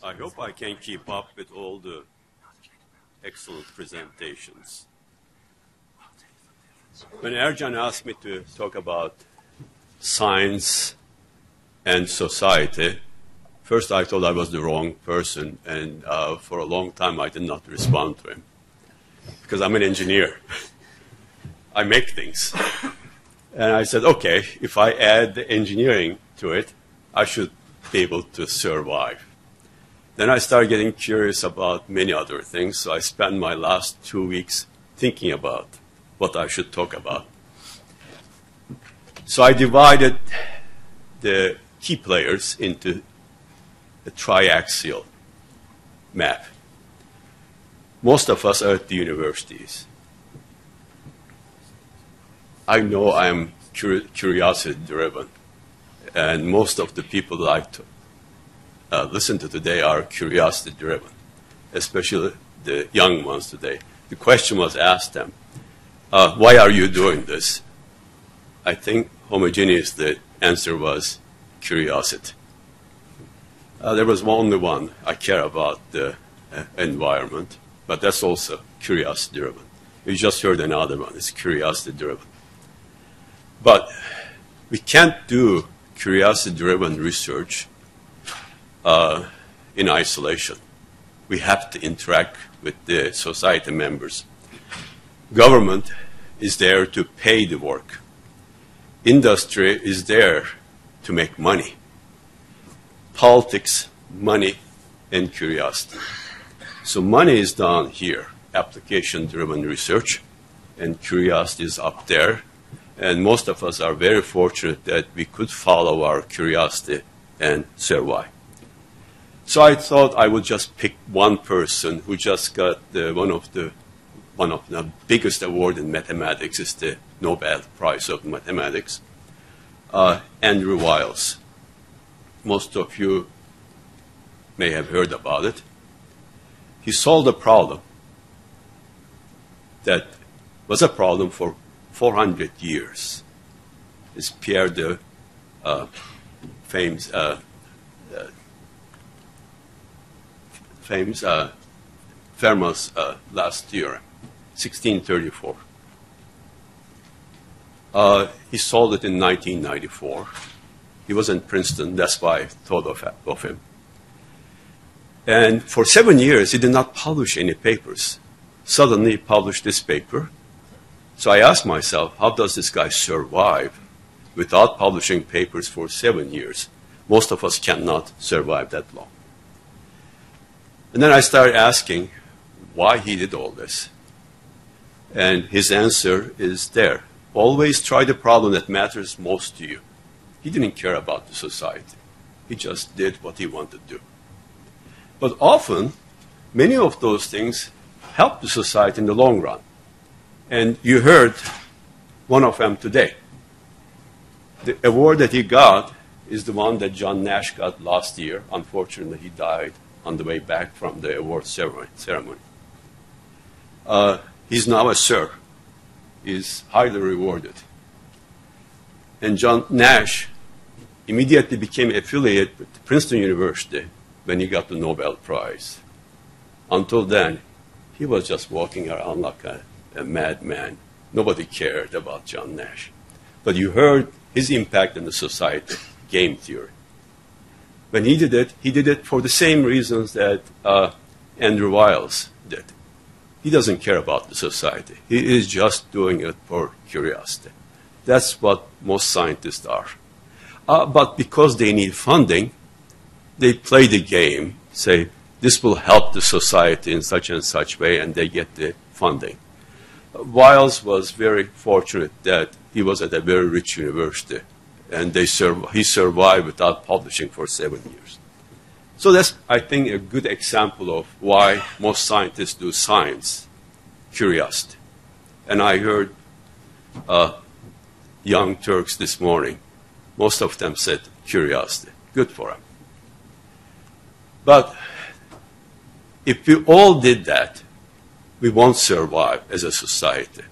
I hope I can keep up with all the excellent presentations. When Ercan asked me to talk about science and society, first I thought I was the wrong person, and for a long time I did not respond to him. Because I'm an engineer. I make things. And I said, okay, if I add the engineering to it, I should be able to survive. Then I started getting curious about many other things, so I spent my last 2 weeks thinking about what I should talk about. So I divided the key players into a triaxial map. Most of us are at the universities. I know I'm curiosity-driven, and most of the people that I listen to today are curiosity-driven, especially the young ones today. The question was asked them, why are you doing this? I think homogeneous, the answer was curiosity. There was only one, I care about the environment, but that's also curiosity-driven. You just heard another one, it's curiosity-driven. But we can't do curiosity-driven research in isolation. We have to interact with the society members. Government is there to pay the work. Industry is there to make money. Politics, money, and curiosity. So money is down here, application-driven research, and curiosity is up there. And most of us are very fortunate that we could follow our curiosity and survive. So I thought I would just pick one person who just got one of the biggest awards in mathematics, is the Nobel Prize of Mathematics, Andrew Wiles. Most of you may have heard about it. He solved a problem that was a problem for 400 years. It's Pierre de famous Fermat's last theorem, 1634. He solved it in 1994. He was in Princeton, that's why I thought of him. And for 7 years, he did not publish any papers. Suddenly, he published this paper. So I asked myself, how does this guy survive without publishing papers for 7 years? Most of us cannot survive that long. And then I started asking why he did all this. And his answer is there. Always try the problem that matters most to you. He didn't care about the society. He just did what he wanted to do. But often, many of those things help the society in the long run. And you heard one of them today. The award that he got is the one that John Nash got last year. Unfortunately, he died on the way back from the award ceremony. He's now a sir. He's highly rewarded. And John Nash immediately became affiliated with Princeton University when he got the Nobel Prize. Until then, he was just walking around like a madman. Nobody cared about John Nash. But you heard his impact on the society, game theory. When he did it for the same reasons that Andrew Wiles did. He doesn't care about the society. He is just doing it for curiosity. That's what most scientists are. But because they need funding, they play the game, say, this will help the society in such and such way, and they get the funding. Wiles was very fortunate that he was at a very rich university, and he survived without publishing for 7 years. So that's, I think, a good example of why most scientists do science, curiosity. And I heard young Turks this morning, most of them said curiosity. Good for them. But if we all did that, we won't survive as a society.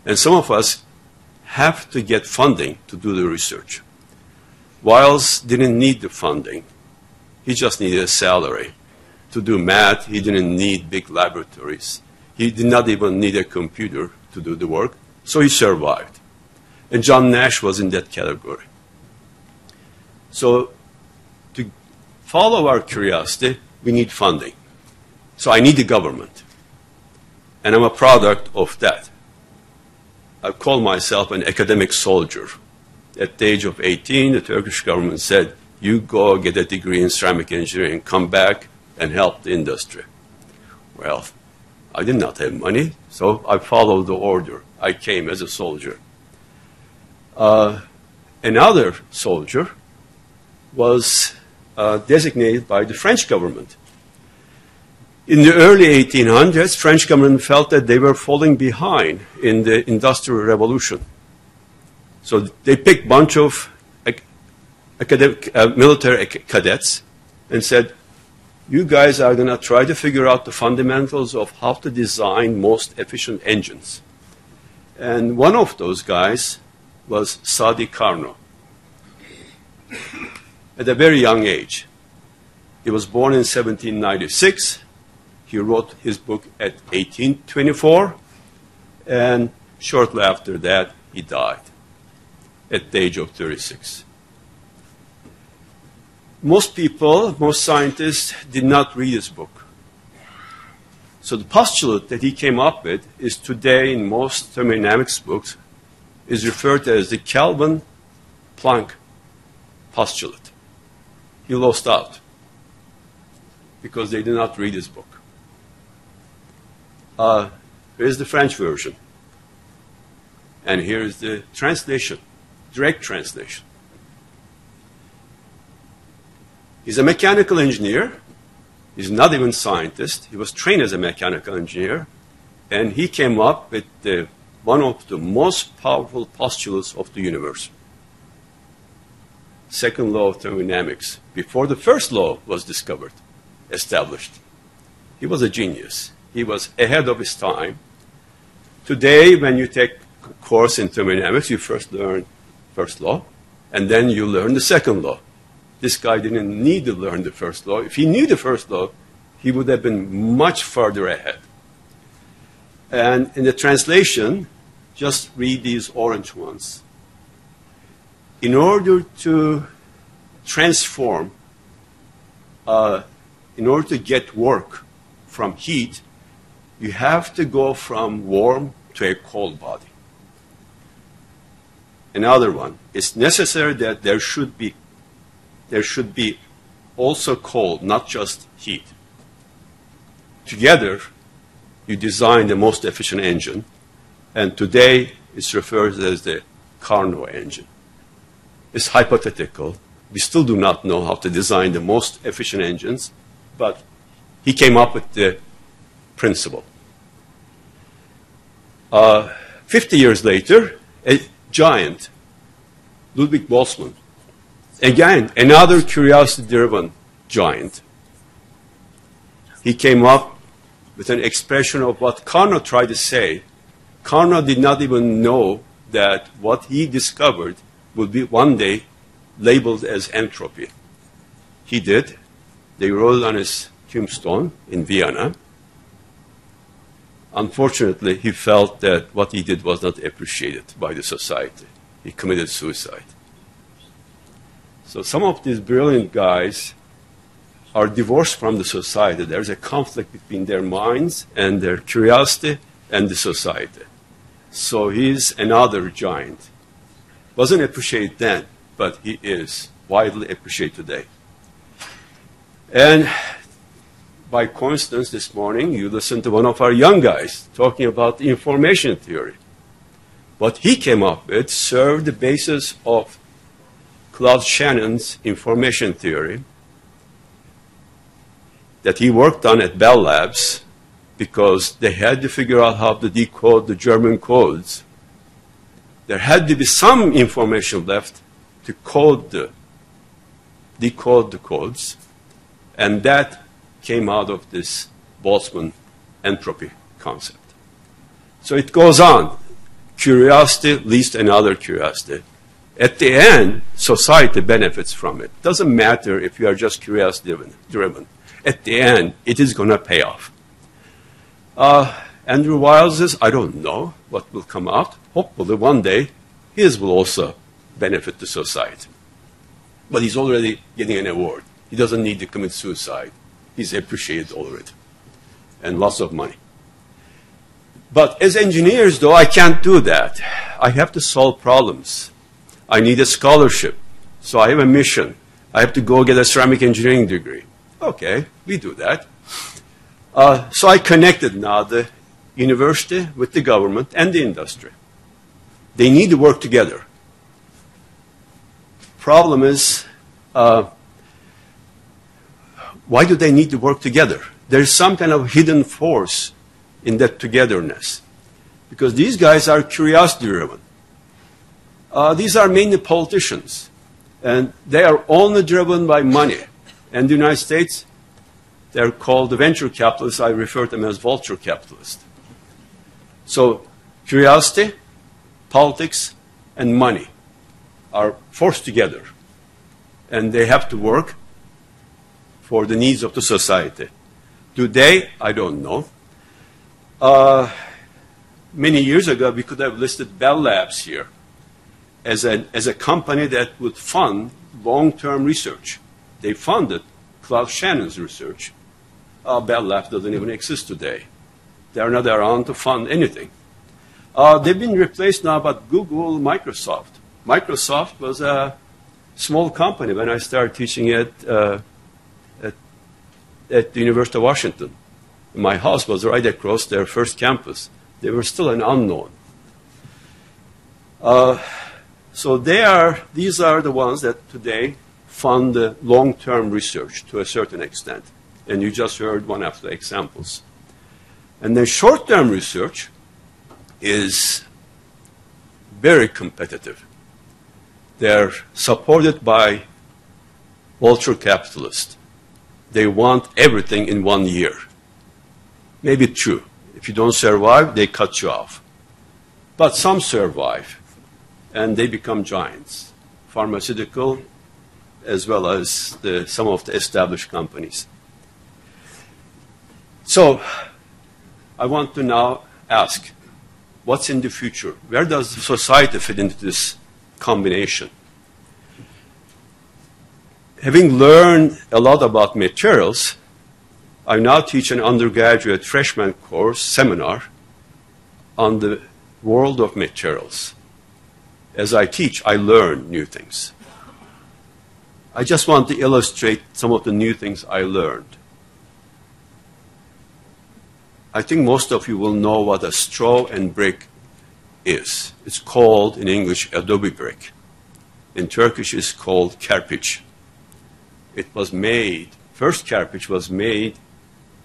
And some of us have to get funding to do the research. Wiles didn't need the funding. He just needed a salary. to do math. He didn't need big laboratories. He did not even need a computer to do the work, so he survived. And John Nash was in that category. So to follow our curiosity, we need funding. So I need the government. And I'm a product of that. I call myself an academic soldier. At the age of 18, the Turkish government said, you go get a degree in ceramic engineering, come back and help the industry. Well, I did not have money, so I followed the order. I came as a soldier. Another soldier was designated by the French government. In the early 1800s, French government felt that they were falling behind in the Industrial Revolution. So they picked a bunch of military cadets and said, you guys are going to try to figure out the fundamentals of how to design most efficient engines. And one of those guys was Sadi Carnot. At a very young age. He was born in 1796. He wrote his book at 1824. And shortly after that, he died at the age of 36. Most people, most scientists, did not read his book. So the postulate that he came up with is today in most thermodynamics books is referred to as the Kelvin-Planck postulate. He lost out because they did not read his book. Here's the French version. And here's the translation, direct translation. He's a mechanical engineer. He's not even a scientist. He was trained as a mechanical engineer. And he came up with one of the most powerful postulates of the universe. Second law of thermodynamics, before the first law was discovered, established. He was a genius. He was ahead of his time. Today, when you take a course in thermodynamics, you first learn first law, and then you learn the second law. This guy didn't need to learn the first law. If he knew the first law, he would have been much further ahead. And in the translation, just read these orange ones. In order to transform, in order to get work from heat, you have to go from warm to a cold body. Another one, it's necessary that there should be also cold, not just heat. Together, you design the most efficient engine, and today it's referred to as the Carnot engine. It's hypothetical. We still do not know how to design the most efficient engines, but he came up with the principle. 50 years later, a giant, Ludwig Boltzmann, again, another curiosity-driven giant. He came up with an expression of what Carnot tried to say. Carnot did not even know that what he discovered would be one day labeled as entropy. He did. They wrote it on his tombstone in Vienna. Unfortunately, he felt that what he did was not appreciated by the society. He committed suicide. So some of these brilliant guys are divorced from the society. There's a conflict between their minds and their curiosity and the society. So he's another giant. Wasn't appreciated then, but he is widely appreciated today. And by coincidence this morning, you listened to one of our young guys talking about the information theory. What he came up with served the basis of Claude Shannon's information theory that he worked on at Bell Labs because they had to figure out how to decode the German codes. There had to be some information left to decode the codes, and that came out of this Boltzmann entropy concept. So it goes on. Curiosity leads to another curiosity. At the end, society benefits from it. Doesn't matter if you are just curiosity-driven. at the end, it is going to pay off. Andrew Wiles says, I don't know what will come out. Hopefully one day his will also benefit the society. But he's already getting an award. He doesn't need to commit suicide. He's appreciated already. And lots of money. But as engineers, though, I can't do that. I have to solve problems. I need a scholarship. So I have a mission. I have to go get a ceramic engineering degree. Okay, we do that. So I connected now the university with the government and the industry. They need to work together. Problem is, why do they need to work together? There's some kind of hidden force in that togetherness. Because these guys are curiosity-driven. These are mainly politicians. And they are only driven by money. And the United States, they're called the venture capitalists. I refer to them as vulture capitalists. So curiosity, politics, and money are forced together. And they have to work for the needs of the society. Today, I don't know. Many years ago, we could have listed Bell Labs here as a company that would fund long-term research. They funded Klaus Shannon's research. Bell Labs doesn't even exist today. They are not around to fund anything. They've been replaced now by Google, Microsoft. Microsoft was a small company when I started teaching at the University of Washington. My house was right across their first campus. They were still an unknown. So these are the ones that today fund the long-term research to a certain extent. And you just heard one of the examples. And then short-term research is very competitive. They're supported by vulture capitalists. They want everything in 1 year. Maybe true. If you don't survive, they cut you off. But some survive, and they become giants, pharmaceutical as well as some of the established companies. So I want to now ask, what's in the future? Where does society fit into this combination? Having learned a lot about materials, I now teach an undergraduate freshman course seminar on the world of materials. As I teach, I learn new things. I just want to illustrate some of the new things I learned. I think most of you will know what a straw and brick is. It's called, in English, adobe brick. In Turkish, it's called kerpiç. It was made, first kerpiç was made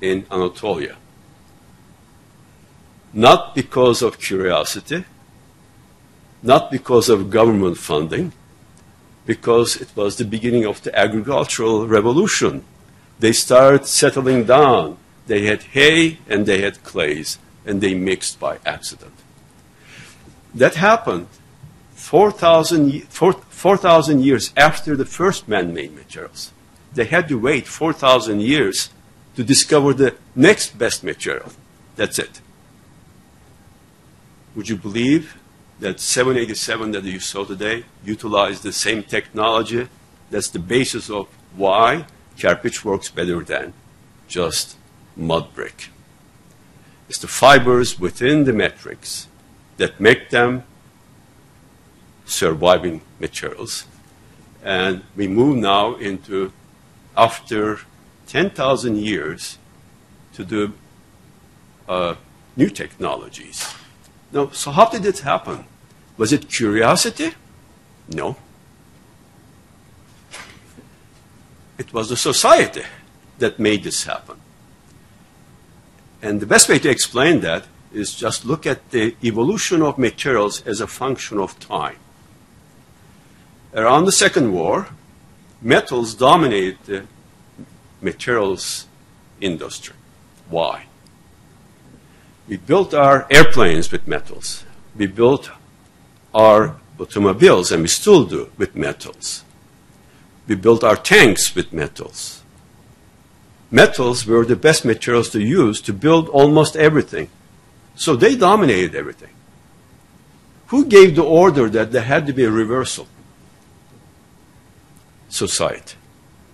in Anatolia. Not because of curiosity, not because of government funding, because it was the beginning of the agricultural revolution. They started settling down. They had hay and they had clays, and they mixed by accident. That happened 4,000 years after the first man-made materials. They had to wait 4,000 years to discover the next best material. That's it. Would you believe that 787 that you saw today utilized the same technology? That's the basis of why kerpiç works better than just mud brick. It's the fibers within the matrix that make them surviving materials. And we move now into, after 10,000 years, to do new technologies. Now, so how did it happen? Was it curiosity? No. It was the society that made this happen. And the best way to explain that is just look at the evolution of materials as a function of time. Around the Second War, metals dominated the materials industry. Why? We built our airplanes with metals. We built our automobiles, and we still do, with metals. We built our tanks with metals. metals were the best materials to use to build almost everything. So they dominated everything. Who gave the order that there had to be a reversal? Society.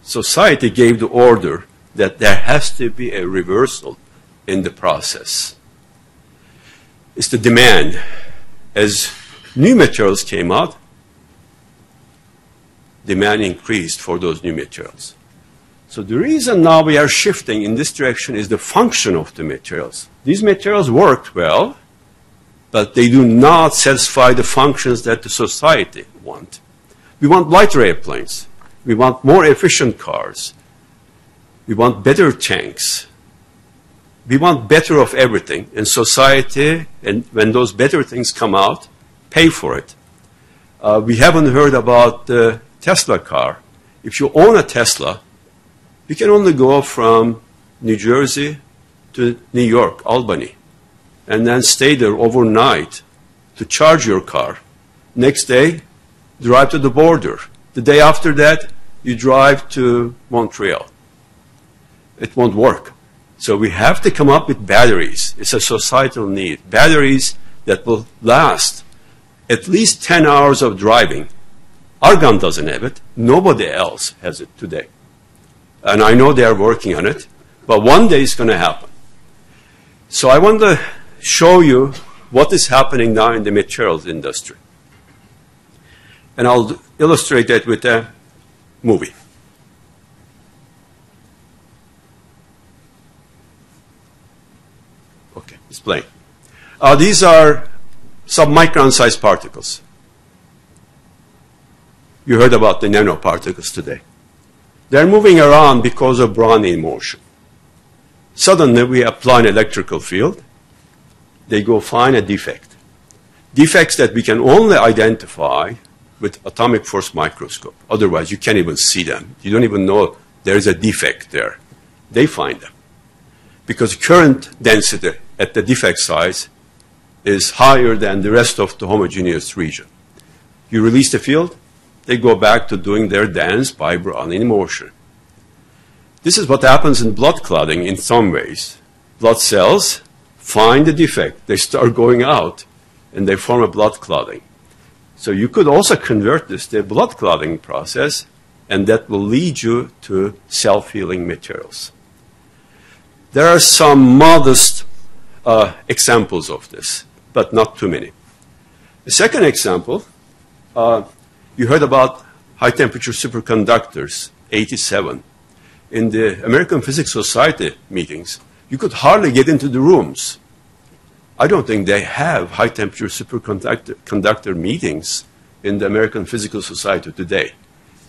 Society gave the order that there has to be a reversal in the process. It's the demand. As new materials came out, demand increased for those new materials. So the reason now we are shifting in this direction is the function of the materials. These materials worked well, but they do not satisfy the functions that the society want. We want lighter airplanes. We want more efficient cars. We want better tanks. We want better of everything. And society, and when those better things come out, pay for it. We haven't heard about the Tesla car. If you own a Tesla, you can only go from New Jersey to New York, Albany, and then stay there overnight to charge your car. Next day, drive to the border. The day after that, you drive to Montreal. It won't work. So we have to come up with batteries. It's a societal need. Batteries that will last at least 10 hours of driving. Argon doesn't have it. Nobody else has it today. And I know they are working on it, but one day it's going to happen. So I want to show you what is happening now in the materials industry. And I'll illustrate that with a movie. Okay, it's playing. These are submicron-sized particles. You heard about the nanoparticles today. They're moving around because of Brownian motion. Suddenly, we apply an electrical field. They go find a defect. Defects that we can only identify with atomic force microscope. Otherwise, you can't even see them. You don't even know there's a defect there. They find them. Because current density at the defect size is higher than the rest of the homogeneous region. You release the field, they go back to doing their dance by Brownian motion. This is what happens in blood clotting in some ways. Blood cells find the defect. They start going out, and they form a blood clotting. So you could also convert this to a blood clotting process, and that will lead you to self-healing materials. There are some modest examples of this, but not too many. The second example, you heard about high-temperature superconductors, 87. In the American Physics Society meetings, you could hardly get into the rooms. I don't think they have high-temperature superconductor meetings in the American Physical Society today.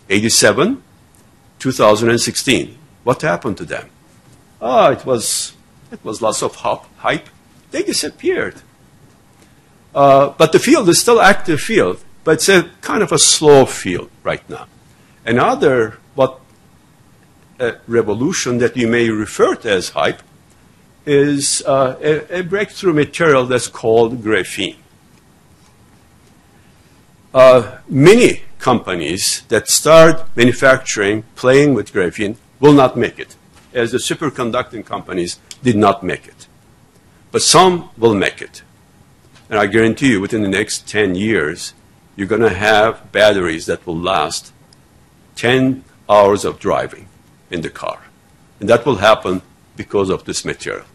87, 2016. What happened to them? It was lots of hype. They disappeared. But the field is still active field, but it's a kind of a slow field right now. Another revolution that you may refer to as hype is a breakthrough material that's called graphene. Many companies that start manufacturing, playing with graphene, will not make it, as the superconducting companies did not make it. But some will make it. And I guarantee you, within the next 10 years, you're going to have batteries that will last 10 hours of driving in the car. And that will happen because of this material.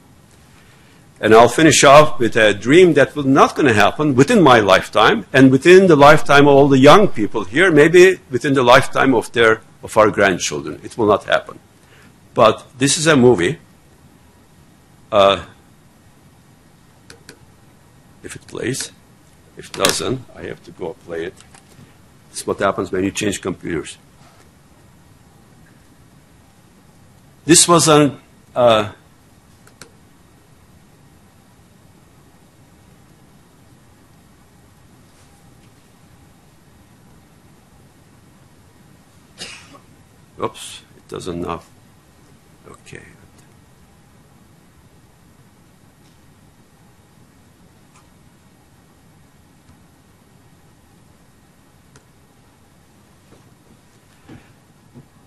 And I'll finish off with a dream that will not going to happen within my lifetime and within the lifetime of all the young people here, maybe within the lifetime of our grandchildren. It will not happen. But this is a movie. If it plays. If it doesn't, I have to go play it. This is what happens when you change computers. This was an oops, it doesn't know. Okay.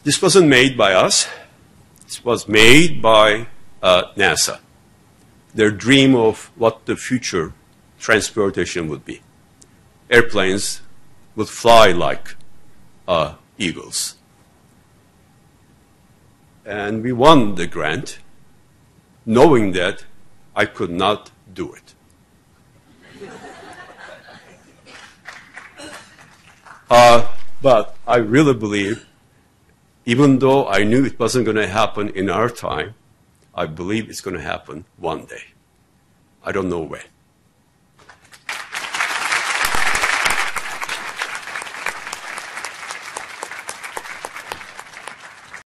This wasn't made by us. It was made by NASA. Their dream of what the future transportation would be. Airplanes would fly like eagles. And we won the grant, knowing that I could not do it. But I really believe, even though I knew it wasn't going to happen in our time, I believe it's going to happen one day. I don't know when.